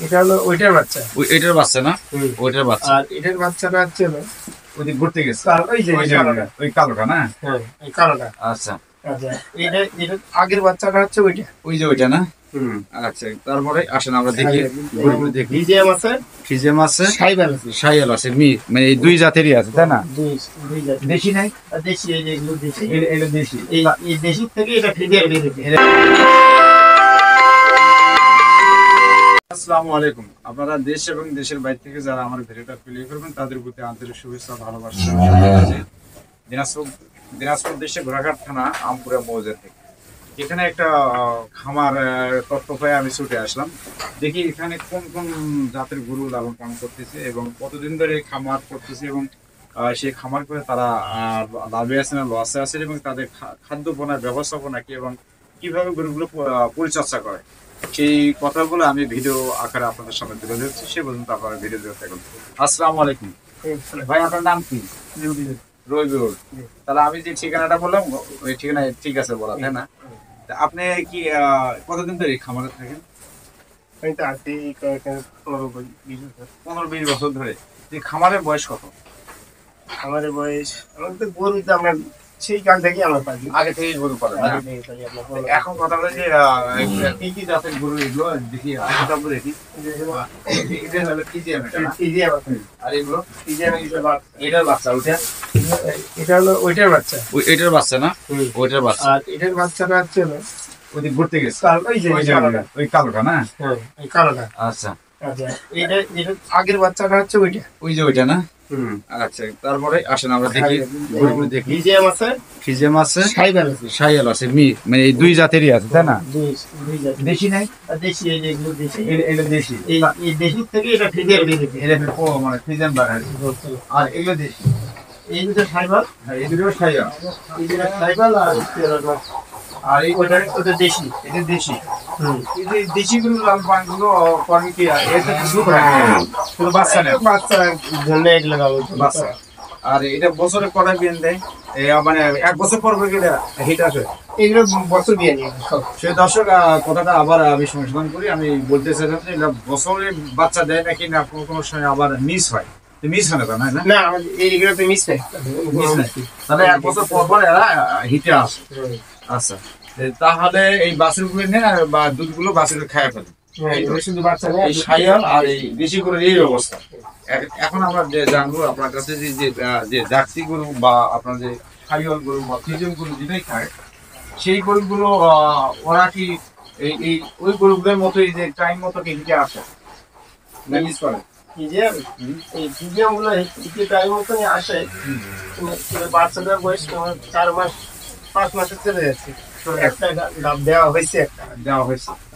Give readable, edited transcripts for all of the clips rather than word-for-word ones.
এটা হলো ওইটার বাচ্চা, এটার বাচ্চা না? ওইটার বাচ্চা। আর এটার বাচ্চাটা হচ্ছে ওই ঘুরতে গেছে ওই কালোটা না? হ্যাঁ, এই কালোটা। আচ্ছা আচ্ছা, এটা আগের বাচ্চাটা হচ্ছে ওইটা, ওই যে ওইটা না? আচ্ছা, তারপরে আসেন আমরা দেখি, দেখি। ফ্রিজিয়াম আছে, ফ্রিজিয়াম আছে, সাইবাল আছে, সাইয়াল আছে, মানে এই দুই জাতেরই আছে, তাই না? দুই জাত। দেশি নাই? দেশি, এগুলো দেশি। এটা দেশি। এই দেশির থেকে এটা ফ্রিজিয়াম বেরিয়েছে। আসসালামু আলাইকুম। আপনারা দেশ এবং দেশের বাইরে থেকে যারা আমার ভিডিওটা প্লে করবেন তাদের প্রতি আন্তরিক শুভেচ্ছা, ভালোবাসা। দিনাজপুর দেশে ঘোড়াঘাট থানা আমপুরা মৌজা থেকে এখানে একটা খামার তথ্য পেয়ে আমি ছুটে আসলাম। দেখি এখানে কোন কোন জাতের গরু লালন পালন করতেছে এবং কতদিন ধরে খামার করতেছে এবং সেই খামার করে তারা লাভে আছে না লসে আছে এবং তাদের খাদ্যপনার ব্যবস্থাপনা কি এবং কিভাবে গরুগুলো পরিচর্যা করে, সেই কথাগুলো আমি ভিডিও আকারে আপনাদের সামনে তুলে ধরছি। সে পর্যন্ত আপনারা ভিডিও দেখতে থাকুন। আসসালামু আলাইকুম ভাই, আপনার নাম কি? রবিউল। তাহলে আমি যে ঠিকানাটা বললাম ওই ঠিকানায় ঠিক আছে বলা, তাই না? আপনি কি কতদিন ধরে খামারে থাকেন? 15-20 বছর ধরে। খামারের বয়স কত? আমাদের বয়স, আমাদের গরু তো আমরা সেই কাল থেকে আমরা পাই, আগে থেকেই গরু পালেন? এখন কথা বলে যে কি কি জাতের গরু এগুলো দেখি, দেখি। আর এগুলো এটার বাচ্চা, এটা হলো ওইটার বাচ্চা, এটার বাচ্চা না? ওইটার বাচ্চা। আর এটার বাচ্চাটা হচ্ছে ওই ঘুরতে গেছে ওই কালোটা না? হ্যাঁ, এই কালোটা। আচ্ছা আচ্ছা, এটা আগের বাচ্চাটা হচ্ছে ওইটা, ওই যে ওইটা না? আচ্ছা, তারপরে আসেন আমরা দেখি, দেখি। ফ্রিজিয়াম আছে, ফ্রিজিয়াম আছে, সাইবাল আছে, সাইয়াল আছে, মানে এই দুই জাতেরই আছে, তাই না? দুই জাত। দেশি নাই? দেশি, এগুলো দেশি। এটা দেশি। এই দেশির থেকে এটা ফ্রিজিয়াম বেরিয়েছে। এটা মানে ফ্রিজিয়াম বাড়াচ্ছে। আর এগুলো দেশি। এই দুটো সাইবাল, হ্যাঁ, এই দুটো সাইয়াল। এই দুটো সাইবাল, আর এই ওটা দেশি। এটা দেশি। এই যে দেশি গুলো লাল পান গুলো করে কি এটা দুধ হয় শুধু বাচ্চা নেই? বাচ্চার জন্য এগুলো বাচ্চা। আর এটা বছরে কটা বিয়ান দেয়? মানে 1 বছর পর পর এটা হিট আসে? এগুলো বছর বিয়ে নিয়ে সে দর্শক কথাটা আবার আমি সংশোধন করি। আমি বলতে চাইলাম যে এটা বছরে বাচ্চা দেয় নাকি না কোনো কোনো সময় আবার মিস হয়? মিস হয় না, না? না, এইগুলো তো মিস নেই, তাহলে 1 বছর পর পর এরা হিটে আসে। আচ্ছা, তাহলে এই বাছুরগুলো নেন বা দুধগুলো বাছুর খায় ফেলে, শুধু বাচ্চা নেই। এই সাইয়াল আর এই দেশি গরুর এই অবস্থা। এখন আমরা জানবো আপনার কাছে যে জার্সি গরু বা আপনার যে সাইয়াল গরু বা ফ্রিজিয়াম গরু যেটাই খায় সেই গরুগুলো ওরা কি এই ওই গরুগুলোর মতো এই যে টাইম মতো কি হিটে আসে না মিস করে? এই ফ্রিজিয়াম গুলো টাইম মতনই আসে, বাচ্চাদের বয়স 4 মাস 5 মাসে চলে যাচ্ছে। একটা ডাব দেওয়া হয়েছে,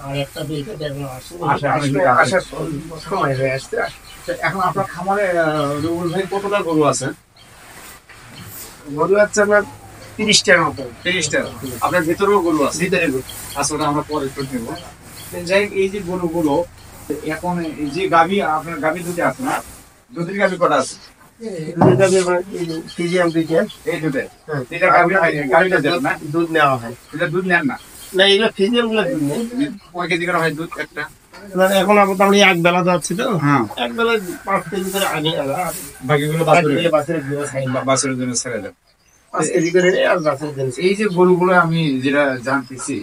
আর একটা দিকে দেওয়া আসার সময় হয়ে আসছে। এখন আপনার খামারে রুবুল ভাই কতটা গরু আছে? গরু আছে আপনার 30টার মতো। 30টা? আপনার ভিতরেও গরু আছে? ভিতরে গরু আচ্ছা, ওটা আমরা পরে একটু নেব। যাই, এই যে গরুগুলো এখন এই যে গাভী, আপনার গাভী দুটো আছে না? দুধের গাভী কটা আছে? ফ্রিজিয়াম দুইটা, এই দুটো। এটা গাভীটা দেন না? দুধ নেওয়া হয়। এটা দুধ নেন না? না, এগুলো ফ্রিজিয়াম গুলো দুধ নেই। কয় কেজি করে হয় দুধ একটা? এখন আপাতত আমি এক বেলা যাচ্ছি তো, হ্যাঁ, এক বেলা 5 কেজি করে আগে, বাকিগুলো বাছুরের জন্য ছেড়ে দেন। 5 কেজি করে আর বাছুরের জন্য। এই যে গরুগুলো আমি যেটা জানতেছি,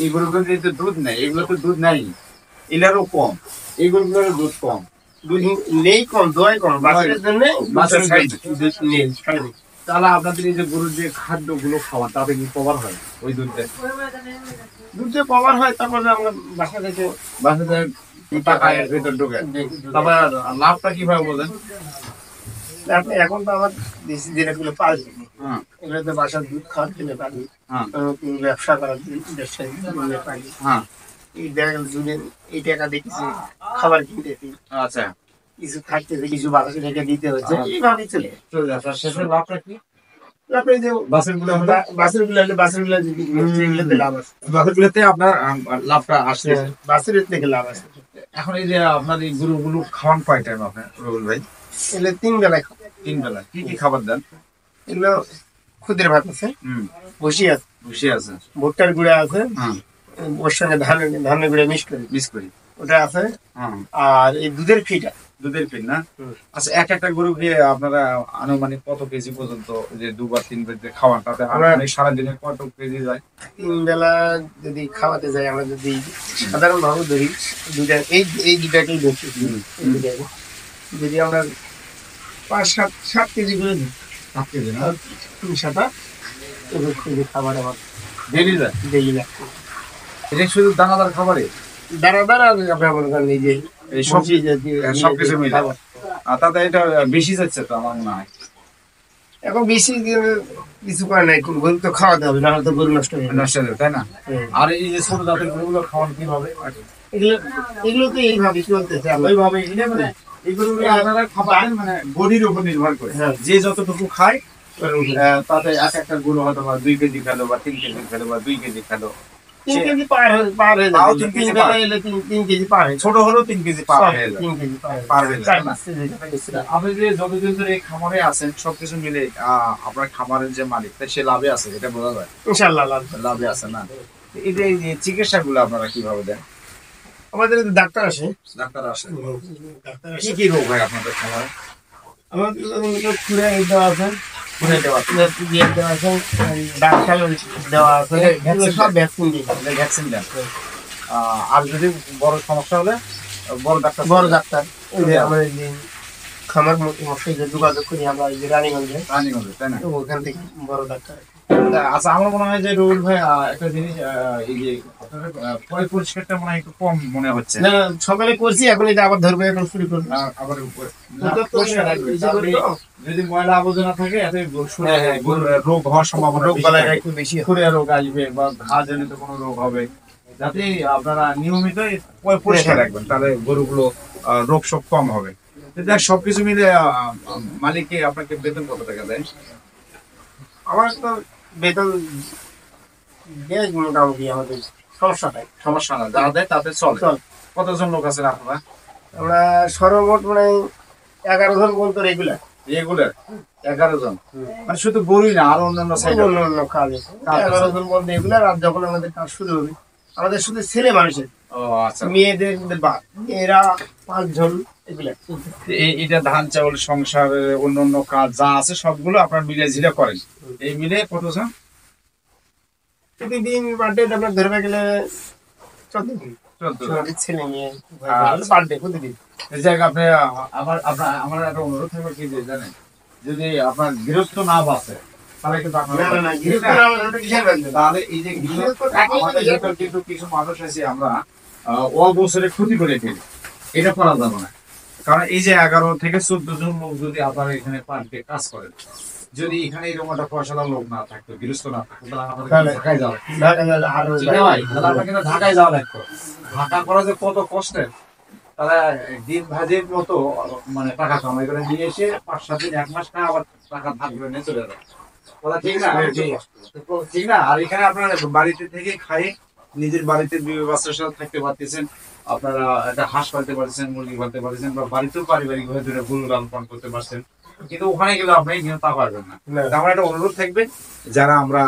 এই গরুগুলো যেহেতু দুধ নেই, এগুলো তো দুধ নাই, এলারও কম, এই গরুগুলোর দুধ কম। দুধ নেই, কম দোয়াই কম বাছুরের জন্য। দুধ নেই। তাহলে আপনাদের এই যে গরুর যে খাদ্য গুলো খাওয়া তাতে কি কভার হয় ওই দুধে কভার হয়? তারপরে আমরা বাসা থেকে টাকায় ভেতর ঢোকে। তারপর লাভটা কিভাবে বলেন? এখন তো আমার দেশি যেগুলো পালি, এগুলো তো বাসার দুধ খাওয়ার জন্য পালি, ব্যবসা করার ব্যবসায়ী পালি। এই দেখা গেল দুধের এই টাকা দিয়ে কিছু খাবার কিনতে, আচ্ছা, কিছু থাকতেছে, কিছু বাসা থেকে দিতে হচ্ছে, এইভাবেই চলে যাচ্ছে। শেষের লাভটা কি? বাছুরগুলোতে আপনার লাভটা আসছে, বাছুরের থেকে লাভ আছে। এখন এই যে আপনার এই গরুগুলো খাওয়ান কয় টাইম আপনার রবিউল ভাই? এগুলো 3 বেলায়। 3 বেলা কি কি খাবার দেন? এগুলো খুদের ভাত আছে, ভুসি আছে, ভুসি আছে, ভুট্টার গুঁড়া আছে, ওর সঙ্গে ধানের গুঁড়া মিক্স করি। ওটা আছে। হ্যাঁ, আর এই দুধের ফিটা দুধের ফিড না? আচ্ছা, একটা গরুকে আপনারা আনুমানিক কত কেজি পর্যন্ত যে 2 বা 3 বার যে খাওয়ান, তাতে আনুমানিক সারাদিনে কত কেজি যায়? 3 বেলা যদি খাওয়াতে যাই, আমরা যদি সাধারণ ভাবে ধরি, দুইটা এই দুটাকেই বেশি, এই দুটাকে যদি আমরা 5-7 কেজি করে দিই, 7 কেজি না? 3-7 কেজি খাবার আমার ডেইলি যায়? ডেইলি লাগছে। এটা শুধু দানাদার খাবারে? দাঁড়া আর আপনার মনে করেন এই যে এই সব সবজি জাতীয় সবকিছু মিলে? খাবার। আর তাতে এটা বেশি যাচ্ছে তো আমার মনে হয়। এখন বেশি কিছু করে নাই, গরু তো খাওয়াতে হবে, নাহলে তো গরু নষ্ট হয়ে যাবে। নষ্ট হয়ে যাবে, তাই না? হ্যাঁ। আর এই যে ছোট জাতের গরুগুলো খাওয়ান কিভাবে? এগুলো এগুলো তো এইভাবে চলতেছে আমরা। ওইভাবে এটা মানে এই গরুগুলো আপনারা খাবার মানে বডির উপর নির্ভর করে, হ্যাঁ। যে যতটুকু খায় তাতে একটা গরু হয়তো বা 2 কেজি খেলো বা 3 কেজি খেলো বা 2 কেজি খেলো। 3 কেজি পার হয়ে তাও যাবে। 3 কেজি 3 পার। বেলা এলে 3 কেজি পার হয়ে যাবে। ছোট হলেও 3 কেজি পার হয়ে যায়। 3 কেজি পার হয়ে যায়, না? যাবে। আপনি যে যতদিন ধরে এই খামারে আছেন সবকিছু মিলে আপনার খামারের যে মালিক সে লাভে আছে, এটা বোঝা যায়? ইনশাআল্লাহ লাভে আছে না? এই যে চিকিৎসা গুলো আপনারা কিভাবে দেন? আমাদের যে ডাক্তার আসে, ডাক্তার আসে? ডাক্তার কি আসে, কি রোগ হয় আপনাদের খামারে? আমাদের খুঁড়ে দেওয়া আছে, খুঁড়ে দেওয়া আছে? দিয়ে দেওয়া আছে, ডাক্তার দেওয়া আছে, এগুলো সব ভ্যাকসিন দিই। ভ্যাকসিন দেন? আর যদি বড় সমস্যা হলে বড় ডাক্তার? বড় ডাক্তার ওই যে আমাদের যে খামার মধ্যে যে যোগাযোগ করি আমরা, এই যে রানীগঞ্জে, রানীগঞ্জে, তাই না? তো ওখান থেকে বড় ডাক্তার। আচ্ছা, আমার মনে হয় যে রুল ভাই একটা জিনিস, এই যে আপনাদের পরিষ্কারটা মনে হয় একটু কম মনে হচ্ছে। না, সকালে করছি, এখন এটা আবার ধরবে, এখন শুরু করবো। আবার পরিষ্কার রাখবে। যদি ময়লা আবর্জনা থাকে এতে হ্যাঁ, হ্যাঁ, রোগ হওয়ার সম্ভাবনা, রোগ বালাইটা একটু বেশি হয়। খুঁড়ে রোগ আসবে বা ঘা জনিত কোনো রোগ হবে, যাতে আপনারা নিয়মিত পরিষ্কার রাখবেন, তাহলে গরুগুলো রোগ সব কম হবে। তো দেখ, সবকিছু মিলে মালিককে আপনাকে বেতন কত টাকা দেয়? আমার তো বেতন দেয় মোটামুটি, আমাদের সমস্যা নাই। সমস্যা না, যা দেয় তাতে চলে। চল, কতজন লোক আছেন আপনারা? আমরা সর্বমোট মানে 11 জন পর্যন্ত রেগুলার। রেগুলার 11 জন? মানে শুধু গরুই না, আরো অন্যান্য সাইড? অন্য কাজে 11 জন পর্যন্ত রেগুলার। আর যখন আমাদের কাজ শুরু হবে, আমাদের শুধু ছেলে মানুষের, ও আচ্ছা। মেয়েদের বাদ, এরা 5 জন এগুলা। এটা ধান চাউল সংসার অন্যান্য কাজ যা আছে সবগুলো আপনার মিলে ঝিলে করেন। এই মিলে কতজন? প্রতিদিন বার্থডে আপনার ধরবে গেলে 14 দিন 14 আমাদের ছেলে মেয়ে আচ্ছা। বার্থডে প্রতিদিন। এই জায়গা আপনি আমার একটা অনুরোধ থাকবে কি যে জানেন, যদি আপনার গৃহস্থ না বাঁচে তাহলে কিন্তু আপনার না, না, না, গৃহস্থ না হলে ওটা কিসের বার্থডে? তাহলে এই যে গৃহস্থ থাকলে আমাদের ভেতর কিন্তু কিছু মানুষ আছে, আমরা অবসরে ক্ষতি করে ফেলি, এটা করা যাবে না। কারণ এই যে 11 থেকে 14 জন লোক যদি আপনারা এখানে পার্কে কাজ করেন, যদি এখানে এরকম একটা পয়সাদার লোক না থাকতো, গৃহস্থ না থাকতো, তাহলে আমাদের ঢাকায় যাওয়া আরো তাহলে আমরা কিন্তু ঢাকায় যাওয়া লাগতো। ঢাকা করা যে কত কষ্টের, তারা দিন ভাজির মতো মানে টাকা কামাই করে নিয়ে এসে 5-7 দিন 1 মাস না আবার টাকা ধার করে নিয়ে চলে যাবে। কথা ঠিক না? ঠিক না? আর এখানে আপনারা বাড়িতে থেকে খাই, নিজের বাড়িতে বাচ্চার সাথে থাকতে পারতেছেন, আপনারা একটা হাঁস পালতে পারছেন, মুরগি পালতে পারছেন, বা বাড়িতেও পারিবারিক ভাবে ধরে গরু লালন পালন করতে পারছেন। কিন্তু ওখানে গেলে আপনি কিন্তু তা পারবেন না। তা আমার একটা অনুরোধ থাকবে, যারা আমরা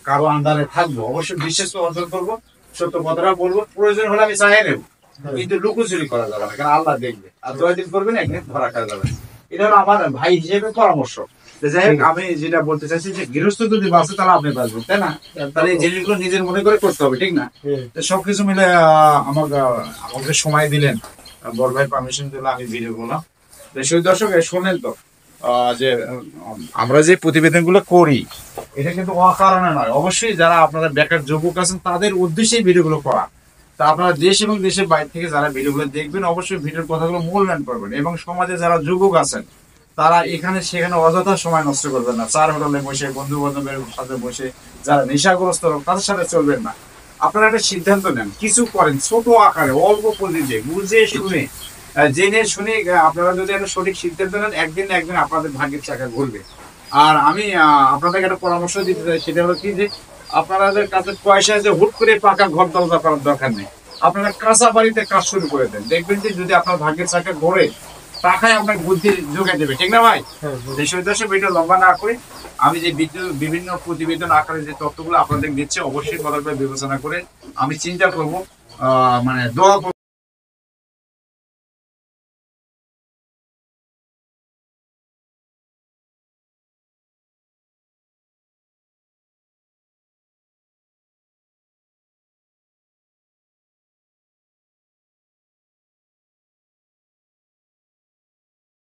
কারো আন্ডারে থাকবো অবশ্যই বিশ্বাস অর্জন করবো, সত্য কথাটা বলবো, প্রয়োজন হলে আমি চাই নেব, কিন্তু লুকোচুরি করা যাবে না, কারণ আল্লাহ দেখবে। আর 2 দিন করবেন, একদিন ধরা খাওয়া যাবে। এটা হলো আমার ভাই হিসেবে পরামর্শ। তো যাই হোক, আমি যেটা বলতে চাইছি যে গৃহস্থ যদি বাঁচে তাহলে আপনি বাঁচবেন, তাই না? তাহলে এই জিনিসগুলো নিজের মনে করে করতে হবে, ঠিক না? তো সবকিছু মিলে আমাকে সময় দিলেন, বড় ভাই পারমিশন দিল, আমি ভিডিও করলাম। সেই দর্শক শোনেন তো, যে আমরা যে প্রতিবেদনগুলো করি এটা কিন্তু অকারণে নয়, অবশ্যই যারা আপনারা বেকার যুবক আছেন তাদের উদ্দেশ্যেই ভিডিওগুলো করা। তা আপনারা দেশ এবং দেশের বাইরে থেকে যারা ভিডিওগুলো দেখবেন অবশ্যই ভিডিওর কথাগুলো মূল্যায়ন করবেন, এবং সমাজে যারা যুবক আছেন তারা এখানে সেখানে অযথা সময় নষ্ট করবেন না। 4 হোটেলে বসে, বন্ধু বান্ধবের সাথে বসে যারা নেশাগ্রস্ত লোক তাদের সাথে চলবেন না। আপনারা একটা সিদ্ধান্ত নেন, কিছু করেন ছোট আকারে, অল্প পুঁজিতে, বুঝে শুনে জেনে শুনে আপনারা যদি একটা সঠিক সিদ্ধান্ত নেন, একদিন না একদিন আপনাদের ভাগ্যের চাকা ঘুরবে। আর আমি আপনাদেরকে একটা পরামর্শ দিতে চাই, সেটা হলো কি যে আপনাদের কাছে পয়সা যে হুট করে পাকা ঘর দরজা করার দরকার নেই, আপনারা কাঁচা বাড়িতে কাজ শুরু করে দেন, দেখবেন যে যদি আপনার ভাগ্যের চাকা ঘোরে, টাকায় আপনার বুদ্ধি যোগাই দেবে, ঠিক না ভাই? দেশের উদ্দেশ্যে ভিডিও লম্বা না করে আমি যে বিভিন্ন প্রতিবেদন আকারে যে তথ্যগুলো আপনাদের দিচ্ছে অবশ্যই ভালোভাবে বিবেচনা করে আমি চিন্তা করবো, মানে দোয়া করবো।